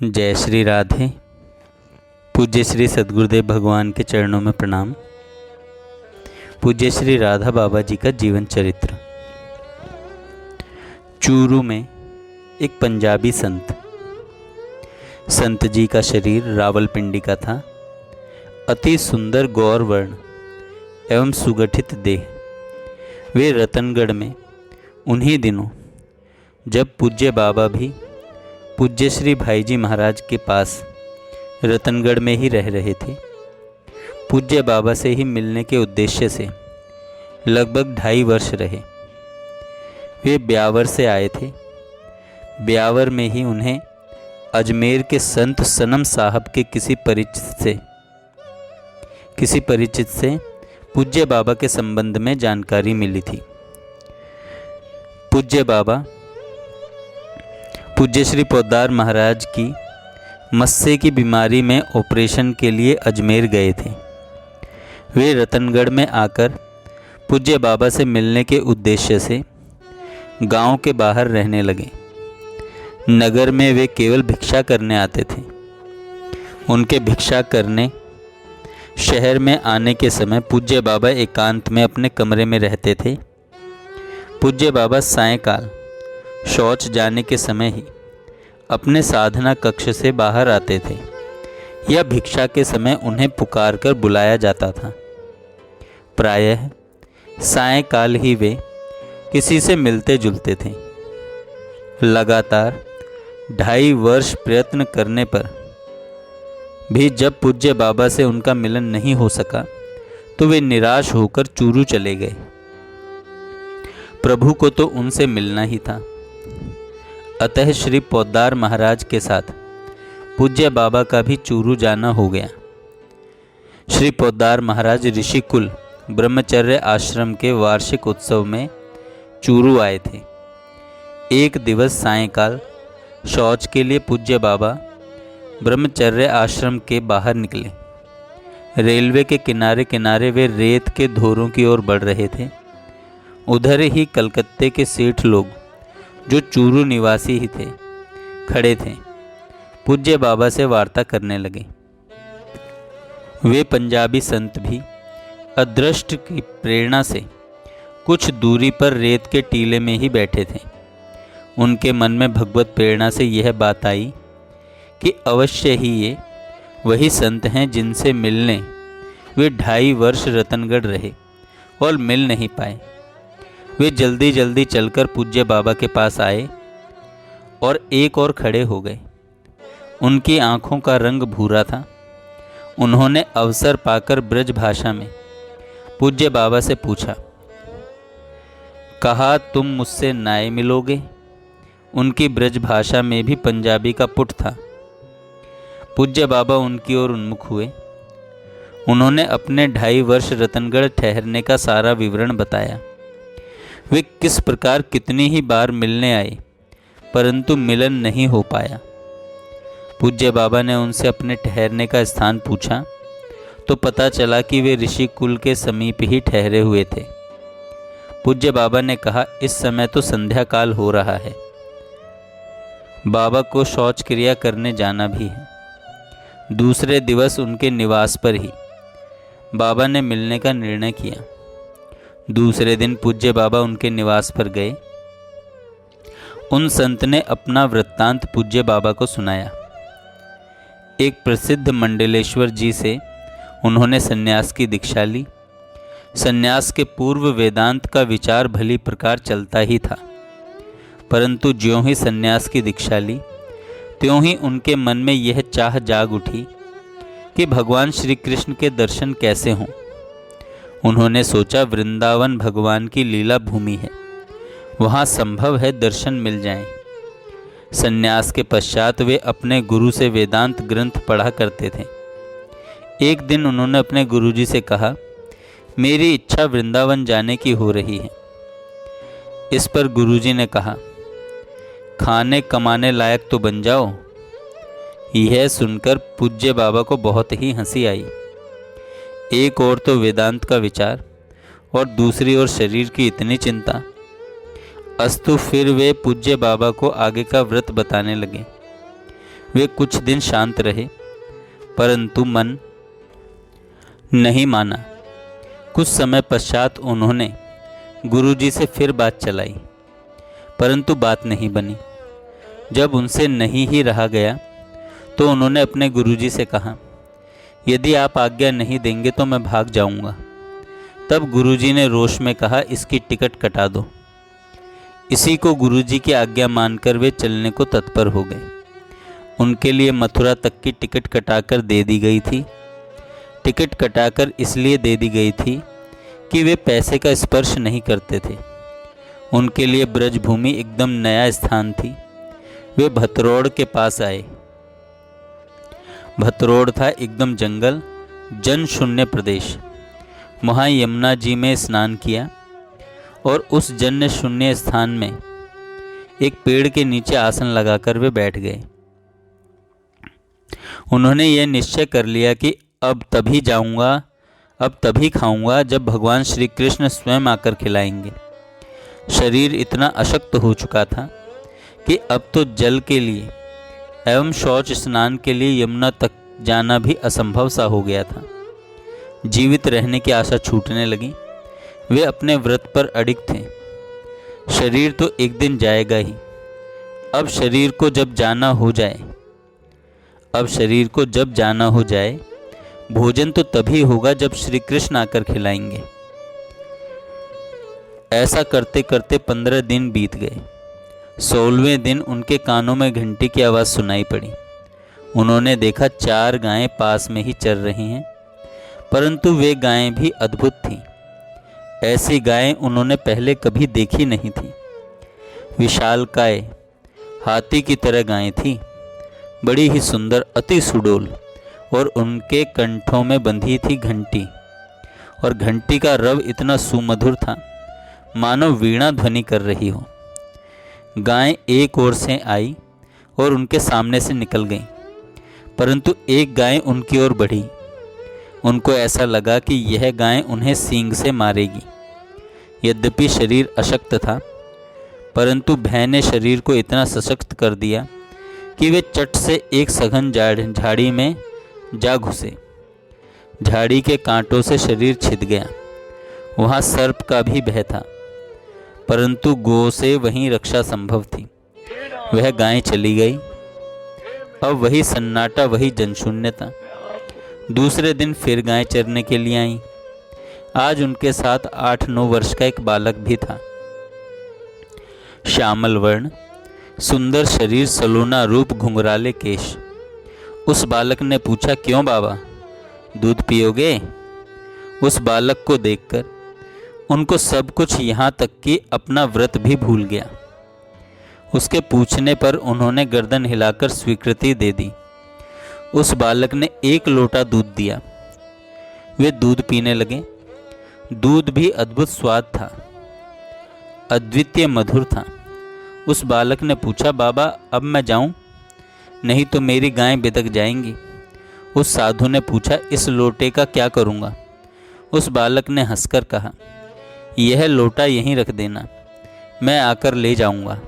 जय श्री राधे। पूज्य श्री सद्गुरुदेव भगवान के चरणों में प्रणाम। पूज्य श्री राधा बाबा जी का जीवन चरित्र। चूरू में एक पंजाबी संत जी का शरीर रावलपिंडी का था। अति सुंदर गौर वर्ण एवं सुगठित देह। वे रतनगढ़ में उन्हीं दिनों जब पूज्य बाबा भी पूज्य श्री भाई जी महाराज के पास रतनगढ़ में ही रह रहे थे, पूज्य बाबा से ही मिलने के उद्देश्य से लगभग 2.5 वर्ष रहे। वे ब्यावर से आए थे। ब्यावर में ही उन्हें अजमेर के संत सनम साहब के किसी परिचित से पूज्य बाबा के संबंध में जानकारी मिली थी। पूज्य बाबा पूज्य श्री पोद्दार महाराज की मस्से की बीमारी में ऑपरेशन के लिए अजमेर गए थे। वे रतनगढ़ में आकर पूज्य बाबा से मिलने के उद्देश्य से गांव के बाहर रहने लगे। नगर में वे केवल भिक्षा करने आते थे। उनके भिक्षा करने शहर में आने के समय पूज्य बाबा एकांत में अपने कमरे में रहते थे। पूज्य बाबा सायंकाल शौच जाने के समय ही अपने साधना कक्ष से बाहर आते थे या भिक्षा के समय उन्हें पुकार कर बुलाया जाता था। प्रायः सायंकाल ही वे किसी से मिलते जुलते थे। लगातार 2.5 वर्ष प्रयत्न करने पर भी जब पूज्य बाबा से उनका मिलन नहीं हो सका तो वे निराश होकर चूरू चले गए। प्रभु को तो उनसे मिलना ही था। अतः श्री पोद्दार महाराज के साथ पूज्य बाबा का भी चूरू जाना हो गया। श्री पोद्दार महाराज ऋषिकुल ब्रह्मचर्य आश्रम के वार्षिक उत्सव में चूरू आए थे। एक दिवस सायंकाल शौच के लिए पूज्य बाबा ब्रह्मचर्य आश्रम के बाहर निकले। रेलवे के किनारे किनारे वे रेत के धोरों की ओर बढ़ रहे थे। उधर ही कलकत्ते के सेठ लोग जो चूरू निवासी ही थे खड़े थे। पूज्य बाबा से वार्ता करने लगे। वे पंजाबी संत भी अदृष्ट की प्रेरणा से कुछ दूरी पर रेत के टीले में ही बैठे थे। उनके मन में भगवत प्रेरणा से यह बात आई कि अवश्य ही ये वही संत हैं जिनसे मिलने वे 2.5 वर्ष रतनगढ़ रहे और मिल नहीं पाए। वे जल्दी जल्दी चलकर पूज्य बाबा के पास आए और एक और खड़े हो गए। उनकी आंखों का रंग भूरा था। उन्होंने अवसर पाकर ब्रज भाषा में पूज्य बाबा से पूछा, कहा तुम मुझसे नाय मिलोगे? उनकी ब्रज भाषा में भी पंजाबी का पुट था। पूज्य बाबा उनकी ओर उन्मुख हुए। उन्होंने अपने 2.5 वर्ष रतनगढ़ ठहरने का सारा विवरण बताया। वे किस प्रकार कितनी ही बार मिलने आए परंतु मिलन नहीं हो पाया। पूज्य बाबा ने उनसे अपने ठहरने का स्थान पूछा तो पता चला कि वे ऋषि कुल के समीप ही ठहरे हुए थे। पूज्य बाबा ने कहा, इस समय तो संध्या काल हो रहा है। बाबा को शौच क्रिया करने जाना भी है। दूसरे दिवस उनके निवास पर ही बाबा ने मिलने का निर्णय किया। दूसरे दिन पूज्य बाबा उनके निवास पर गए। उन संत ने अपना वृत्तांत पूज्य बाबा को सुनाया। एक प्रसिद्ध मंडलेश्वर जी से उन्होंने सन्यास की दीक्षा ली। सन्यास के पूर्व वेदांत का विचार भली प्रकार चलता ही था, परंतु ज्यों ही सन्यास की दीक्षा ली त्यों ही उनके मन में यह चाह जाग उठी कि भगवान श्री कृष्ण के दर्शन कैसे हों। उन्होंने सोचा, वृंदावन भगवान की लीला भूमि है, वहाँ संभव है दर्शन मिल जाएं। सन्यास के पश्चात वे अपने गुरु से वेदांत ग्रंथ पढ़ा करते थे। एक दिन उन्होंने अपने गुरुजी से कहा, मेरी इच्छा वृंदावन जाने की हो रही है। इस पर गुरुजी ने कहा, खाने कमाने लायक तो बन जाओ। यह सुनकर पूज्य बाबा को बहुत ही हंसी आई। एक ओर तो वेदांत का विचार और दूसरी ओर शरीर की इतनी चिंता। अस्तु फिर वे पूज्य बाबा को आगे का व्रत बताने लगे। वे कुछ दिन शांत रहे, परंतु मन नहीं माना। कुछ समय पश्चात उन्होंने गुरुजी से फिर बात चलाई, परंतु बात नहीं बनी। जब उनसे नहीं ही रहा गया तो उन्होंने अपने गुरुजी से कहा, यदि आप आज्ञा नहीं देंगे तो मैं भाग जाऊंगा। तब गुरुजी ने रोष में कहा, इसकी टिकट कटा दो। इसी को गुरुजी की आज्ञा मानकर वे चलने को तत्पर हो गए। उनके लिए मथुरा तक की टिकट कटाकर दे दी गई थी। टिकट कटाकर इसलिए दे दी गई थी कि वे पैसे का स्पर्श नहीं करते थे। उनके लिए ब्रजभूमि एकदम नया स्थान थी। वे भतरोड़ के पास आए। भतरोड़ था एकदम जंगल, जन शून्य प्रदेश। वहाँ यमुना जी में स्नान किया और उस जन शून्य स्थान में एक पेड़ के नीचे आसन लगाकर वे बैठ गए। उन्होंने यह निश्चय कर लिया कि अब तभी जाऊंगा, अब तभी खाऊंगा जब भगवान श्री कृष्ण स्वयं आकर खिलाएंगे। शरीर इतना अशक्त हो चुका था कि अब तो जल के लिए एवं शौच स्नान के लिए यमुना तक जाना भी असंभव सा हो गया था। जीवित रहने की आशा छूटने लगी। वे अपने व्रत पर अडिग थे। शरीर तो एक दिन जाएगा ही। अब शरीर को जब जाना हो जाए, भोजन तो तभी होगा जब श्री कृष्ण आकर खिलाएंगे। ऐसा करते करते 15 दिन बीत गए। 16वें दिन उनके कानों में घंटी की आवाज़ सुनाई पड़ी। उन्होंने देखा 4 गायें पास में ही चर रही हैं, परंतु वे गायें भी अद्भुत थीं। ऐसी गायें उन्होंने पहले कभी देखी नहीं थी। विशालकाय हाथी की तरह गायें थीं, बड़ी ही सुंदर, अति सुडौल, और उनके कंठों में बंधी थी घंटी, और घंटी का रव इतना सुमधुर था मानो वीणा ध्वनि कर रही हो। गायें एक ओर से आई और उनके सामने से निकल गईं, परंतु एक गाय उनकी ओर बढ़ी। उनको ऐसा लगा कि यह गाय उन्हें सींग से मारेगी। यद्यपि शरीर अशक्त था, परंतु भय ने शरीर को इतना सशक्त कर दिया कि वे चट से एक सघन झाड़ी में जा घुसे। झाड़ी के कांटों से शरीर छिद गया। वहाँ सर्प का भी भय था, परंतु गौ से वहीं रक्षा संभव थी। वह गाय चली गई। अब वही सन्नाटा, वही जनशून्य था। दूसरे दिन फिर गाय चरने के लिए आई। आज उनके साथ 8-9 वर्ष का एक बालक भी था। श्यामल वर्ण, सुंदर शरीर, सलोना रूप, घुंघराले केश। उस बालक ने पूछा, क्यों बाबा, दूध पियोगे? उस बालक को देखकर उनको सब कुछ, यहाँ तक कि अपना व्रत भी भूल गया। उसके पूछने पर उन्होंने गर्दन हिलाकर स्वीकृति दे दी। उस बालक ने 1 लोटा दूध दिया। वे दूध पीने लगे। दूध भी अद्भुत स्वाद था, अद्वितीय मधुर था। उस बालक ने पूछा, बाबा अब मैं जाऊं? नहीं तो मेरी गायें बिदक जाएंगी। उस साधु ने पूछा, इस लोटे का क्या करूंगा? उस बालक ने हंसकर कहा, यह लोटा यहीं रख देना, मैं आकर ले जाऊंगा।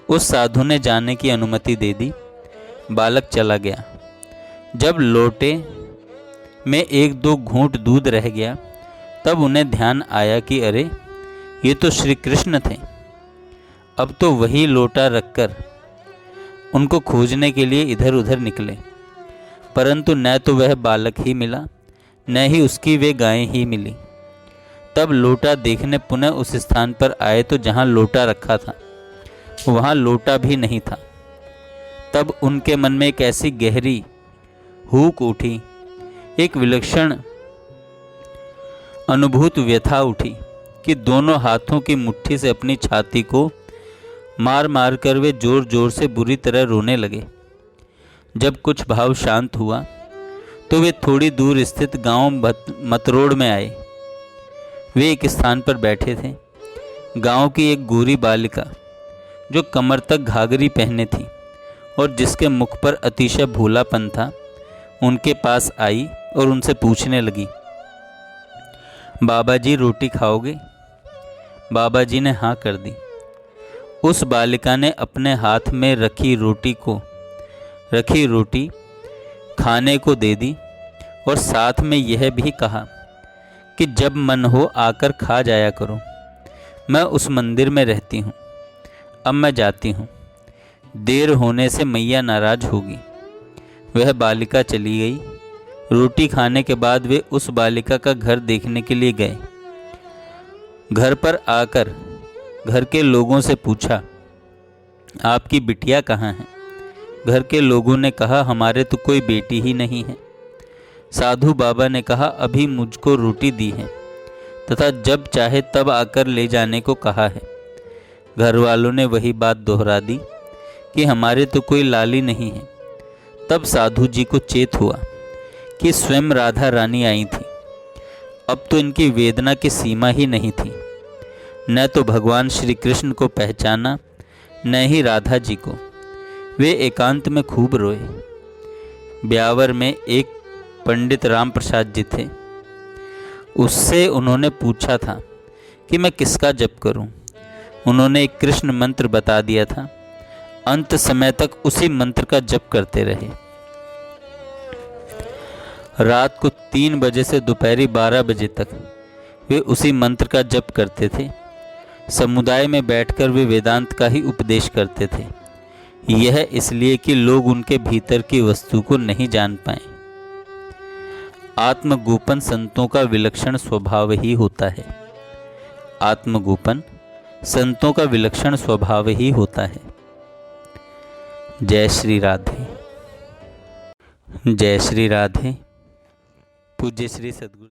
उस साधु ने जाने की अनुमति दे दी। बालक चला गया। जब लोटे में 1-2 घूंट दूध रह गया, तब उन्हें ध्यान आया कि अरे, ये तो श्री कृष्ण थे। अब तो वही लोटा रखकर उनको खोजने के लिए इधर उधर निकले, परंतु न तो वह बालक ही मिला, न ही उसकी वे गायें ही मिली। तब लोटा देखने पुनः उस स्थान पर आए तो जहाँ लोटा रखा था वहाँ लोटा भी नहीं था। तब उनके मन में एक ऐसी गहरी हूक उठी, एक विलक्षण अनुभूत व्यथा उठी कि दोनों हाथों की मुट्ठी से अपनी छाती को मार मार कर वे जोर जोर से बुरी तरह रोने लगे। जब कुछ भाव शांत हुआ तो वे थोड़ी दूर स्थित गांव मतरोड़ में आए। वे एक स्थान पर बैठे थे। गांव की एक गोरी बालिका जो कमर तक घाघरी पहने थी और जिसके मुख पर अतिशय भोलापन था, उनके पास आई और उनसे पूछने लगी, बाबा जी रोटी खाओगे? बाबा जी ने हाँ कर दी। उस बालिका ने अपने हाथ में रखी रोटी को रखी रोटी खाने को दे दी और साथ में यह भी कहा कि जब मन हो आकर खा जाया करो। मैं उस मंदिर में रहती हूँ, अब मैं जाती हूँ। देर होने से मैया नाराज होगी। वह बालिका चली गई। रोटी खाने के बाद वे उस बालिका का घर देखने के लिए गए। घर पर आकर घर के लोगों से पूछा, आपकी बिटिया कहाँ है? घर के लोगों ने कहा, हमारे तो कोई बेटी ही नहीं है। साधु बाबा ने कहा, अभी मुझको रोटी दी है तथा जब चाहे तब आकर ले जाने को कहा है। घर वालों ने वही बात दोहरा दी कि हमारे तो कोई लाली नहीं है। तब साधु जी को चेत हुआ कि स्वयं राधा रानी आई थी। अब तो इनकी वेदना की सीमा ही नहीं थी। न तो भगवान श्री कृष्ण को पहचाना, न ही राधा जी को। वे एकांत में खूब रोए। ब्यावर में एक पंडित राम प्रसाद जी थे। उससे उन्होंने पूछा था कि मैं किसका जप करूं। उन्होंने एक कृष्ण मंत्र बता दिया था। अंत समय तक उसी मंत्र का जप करते रहे। रात को 3 बजे से दोपहर 12 बजे तक वे उसी मंत्र का जप करते थे। समुदाय में बैठकर वे वेदांत का ही उपदेश करते थे। यह इसलिए कि लोग उनके भीतर की वस्तु को नहीं जान पाए। आत्मगोपन संतों का विलक्षण स्वभाव ही होता है। आत्मगोपन संतों का विलक्षण स्वभाव ही होता है। जय श्री राधे। जय श्री राधे। पूज्य श्री सद्गुरु